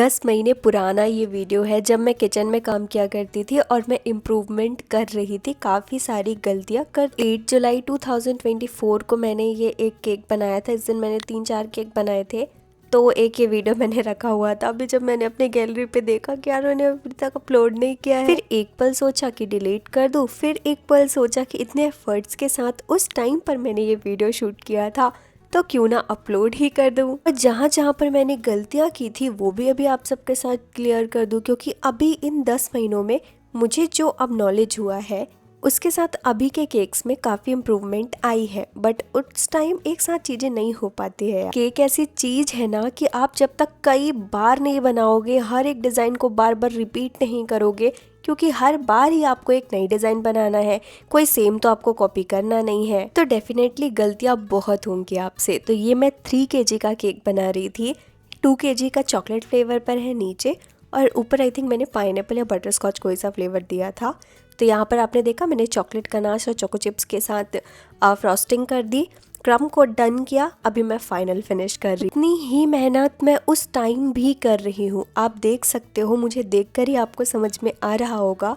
10 महीने पुराना ये वीडियो है जब मैं किचन में काम किया करती थी और मैं इम्प्रूवमेंट कर रही थी, काफ़ी सारी गलतियाँ कर। 8 जुलाई 2024 को मैंने ये एक केक बनाया था। इस दिन मैंने 3-4 केक बनाए थे, तो एक ये वीडियो मैंने रखा हुआ था। अभी जब मैंने अपने गैलरी पे देखा कि यार मैंने अभी तक अपलोड नहीं किया है, फिर एक पल सोचा कि डिलीट कर दूँ, फिर एक पल सोचा कि इतने एफर्ट्स के साथ उस टाइम पर मैंने ये वीडियो शूट किया था तो क्यों ना अपलोड ही कर दूँ। और जहाँ जहाँ पर मैंने गलतियाँ की थी वो भी अभी आप सबके साथ क्लियर कर दूँ, क्योंकि अभी इन 10 महीनों में मुझे जो अब नॉलेज हुआ है उसके साथ अभी के केक्स में काफ़ी इम्प्रूवमेंट आई है। बट उस टाइम एक साथ चीज़ें नहीं हो पाती है। केक ऐसी चीज़ है ना कि आप जब तक कई बार नहीं बनाओगे, हर एक डिज़ाइन को बार बार रिपीट नहीं करोगे, क्योंकि हर बार ही आपको एक नई डिज़ाइन बनाना है, कोई सेम तो आपको कॉपी करना नहीं है, तो डेफिनेटली गलतियाँ बहुत होंगी आपसे। तो ये मैं 3 kg का केक बना रही थी। 2 kg का चॉकलेट फ्लेवर पर है नीचे, और ऊपर आई थिंक मैंने पाइनएप्पल या बटर स्कॉच कोई सा फ्लेवर दिया था। तो यहाँ पर आपने देखा मैंने चॉकलेट गनाश और चोको चिप्स के साथ फ्रॉस्टिंग कर दी, क्रम को डन किया। अभी मैं फाइनल फिनिश कर रही। इतनी ही मेहनत मैं उस टाइम भी कर रही हूँ, आप देख सकते हो, मुझे देखकर ही आपको समझ में आ रहा होगा।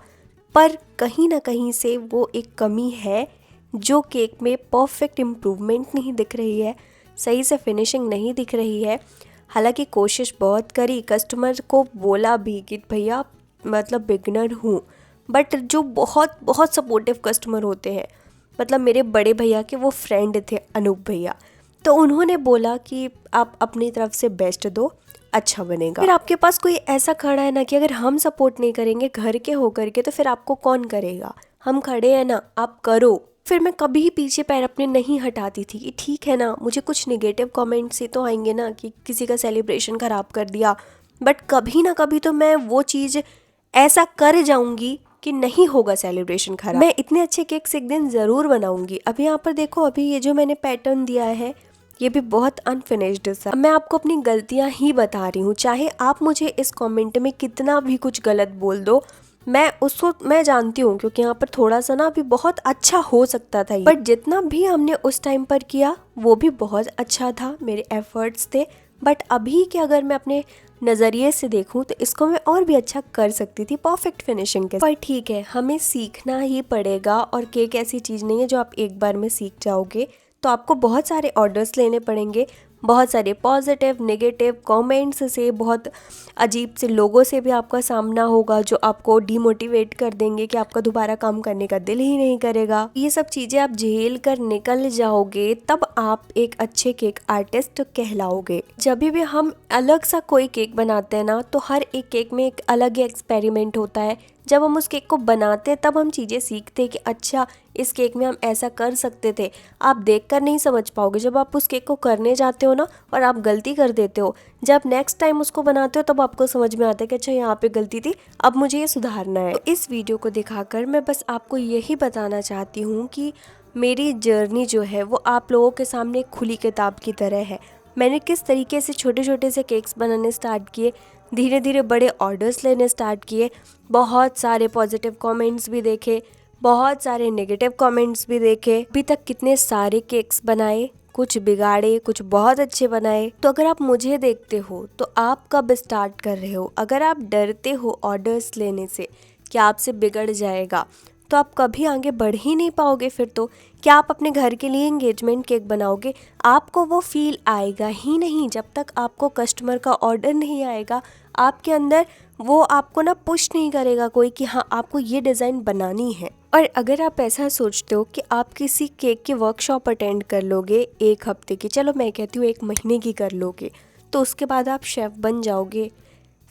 पर कहीं ना कहीं से वो एक कमी है जो केक में परफेक्ट इम्प्रूवमेंट नहीं दिख रही है, सही से फिनिशिंग नहीं दिख रही है। हालांकि कोशिश बहुत करी, कस्टमर को बोला भी कि भैया मतलब बिगनर हूँ, बट जो बहुत बहुत सपोर्टिव कस्टमर होते हैं, मतलब मेरे बड़े भैया के वो फ्रेंड थे अनूप भैया, तो उन्होंने बोला कि आप अपनी तरफ से बेस्ट दो, अच्छा बनेगा। फिर आपके पास कोई ऐसा खड़ा है ना कि अगर हम सपोर्ट नहीं करेंगे घर के होकर के, तो फिर आपको कौन करेगा। हम खड़े हैं ना, आप करो। फिर मैं कभी पीछे पैर अपने नहीं हटाती थी कि ठीक है ना, मुझे कुछ निगेटिव कमेंट्स ही तो आएंगे ना कि किसी का सेलिब्रेशन खराब कर दिया, बट कभी ना कभी तो मैं वो चीज़ ऐसा कर जाऊंगी कि नहीं होगा सेलिब्रेशन खराब। मैं इतने अच्छे केक्स एक दिन ज़रूर बनाऊंगी। अभी यहाँ पर देखो, अभी ये जो मैंने पैटर्न दिया है ये भी बहुत अनफिनिश्ड सा। मैं आपको अपनी गलतियाँ ही बता रही हूँ, चाहे आप मुझे इस कमेंट में कितना भी कुछ गलत बोल दो, मैं जानती हूँ, क्योंकि यहाँ पर थोड़ा सा ना अभी बहुत अच्छा हो सकता था, बट जितना भी हमने उस टाइम पर किया वो भी बहुत अच्छा था, मेरे एफर्ट्स थे। बट अभी के अगर मैं अपने नज़रिए से देखूं तो इसको मैं और भी अच्छा कर सकती थी परफेक्ट फिनिशिंग के। पर ठीक है, हमें सीखना ही पड़ेगा, और केक ऐसी चीज़ नहीं है जो आप एक बार में सीख जाओगे। तो आपको बहुत सारे ऑर्डर्स लेने पड़ेंगे, बहुत सारे पॉजिटिव नेगेटिव कमेंट्स से, बहुत अजीब से लोगों से भी आपका सामना होगा जो आपको डिमोटिवेट कर देंगे कि आपका दोबारा काम करने का दिल ही नहीं करेगा। ये सब चीज़ें आप झेल कर निकल जाओगे तब आप एक अच्छे केक आर्टिस्ट कहलाओगे। जब भी हम अलग सा कोई केक बनाते हैं ना, तो हर एक केक में एक अलग ही एक्सपेरिमेंट होता है। जब हम उस केक को बनाते हैं तब हम चीज़ें सीखते हैं कि अच्छा इस केक में हम ऐसा कर सकते थे। आप देखकर नहीं समझ पाओगे, जब आप उस केक को करने जाते हो ना और आप गलती कर देते हो, जब नेक्स्ट टाइम उसको बनाते हो तब आपको समझ में आता है कि अच्छा यहाँ पे गलती थी, अब मुझे ये सुधारना है। तो इस वीडियो को दिखाकर मैं बस आपको यही बताना चाहती हूँ कि मेरी जर्नी जो है वो आप लोगों के सामने एक खुली किताब की तरह है। मैंने किस तरीके से छोटे छोटे से केक्स बनाने स्टार्ट किए, धीरे धीरे बड़े ऑर्डर्स लेने स्टार्ट किए, बहुत सारे पॉजिटिव कमेंट्स भी देखे, बहुत सारे नेगेटिव कमेंट्स भी देखे, अभी तक कितने सारे केक्स बनाए, कुछ बिगाड़े, कुछ बहुत अच्छे बनाए। तो अगर आप मुझे देखते हो तो आप कब स्टार्ट कर रहे हो? अगर आप डरते हो ऑर्डर्स लेने से कि आपसे बिगड़ जाएगा, तो आप कभी आगे बढ़ ही नहीं पाओगे। फिर तो क्या आप अपने घर के लिए एंगेजमेंट केक बनाओगे? आपको वो फील आएगा ही नहीं जब तक आपको कस्टमर का ऑर्डर नहीं आएगा। आपके अंदर वो आपको ना पुश नहीं करेगा कोई कि हाँ आपको ये डिज़ाइन बनानी है। और अगर आप ऐसा सोचते हो कि आप किसी केक की वर्कशॉप अटेंड कर लोगे 1 हफ्ते की, चलो मैं कहती हूँ 1 महीने की कर लोगे, तो उसके बाद आप शेफ़ बन जाओगे,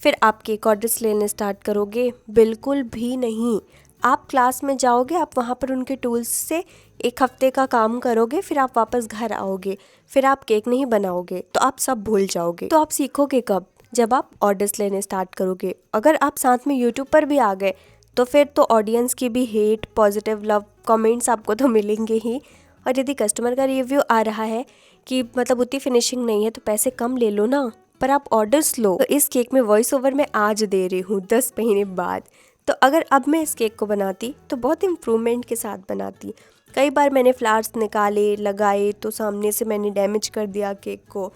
फिर आप केक ऑर्डर्स लेने स्टार्ट करोगे? बिल्कुल भी नहीं। आप क्लास में जाओगे, आप वहाँ पर उनके टूल्स से 1 हफ्ते का काम करोगे, फिर आप वापस घर आओगे, फिर आप केक नहीं बनाओगे, तो आप सब भूल जाओगे। तो आप सीखोगे कब? जब आप ऑर्डर्स लेने स्टार्ट करोगे। अगर आप साथ में यूट्यूब पर भी आ गए तो फिर तो ऑडियंस की भी हेट, पॉजिटिव लव कमेंट्स आपको तो मिलेंगे ही। और यदि कस्टमर का रिव्यू आ रहा है कि मतलब उतनी फिनिशिंग नहीं है, तो पैसे कम ले लो ना, पर आप ऑर्डर्स लो। तो इस केक में वॉइस ओवर मैं आज दे रही हूँ 10 महीने बाद। तो अगर अब मैं इस केक को बनाती तो बहुत इम्प्रूवमेंट के साथ बनाती। कई बार मैंने फ्लावर्स निकाले, लगाए, तो सामने से मैंने डैमेज कर दिया केक को,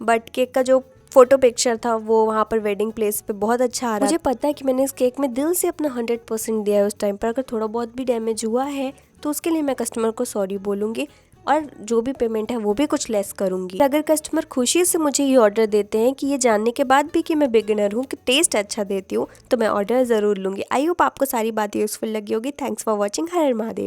बट केक का जो फोटो पिक्चर था वो वहाँ पर वेडिंग प्लेस पे बहुत अच्छा आ रहा है। मुझे पता है कि मैंने इस केक में दिल से अपना 100% दिया है उस टाइम पर। अगर थोड़ा बहुत भी डैमेज हुआ है तो उसके लिए मैं कस्टमर को सॉरी बोलूँगी और जो भी पेमेंट है वो भी कुछ लेस करूँगी। अगर कस्टमर खुशी से मुझे ये ऑर्डर देते हैं कि ये जानने के बाद भी कि मैं बिगिनर हूँ, कि टेस्ट अच्छा देती हूँ, तो मैं ऑर्डर ज़रूर लूँगी। आई होप आपको सारी बातें यूज़फुल लगी होगी। Thanks for watching. Her her Mahadev.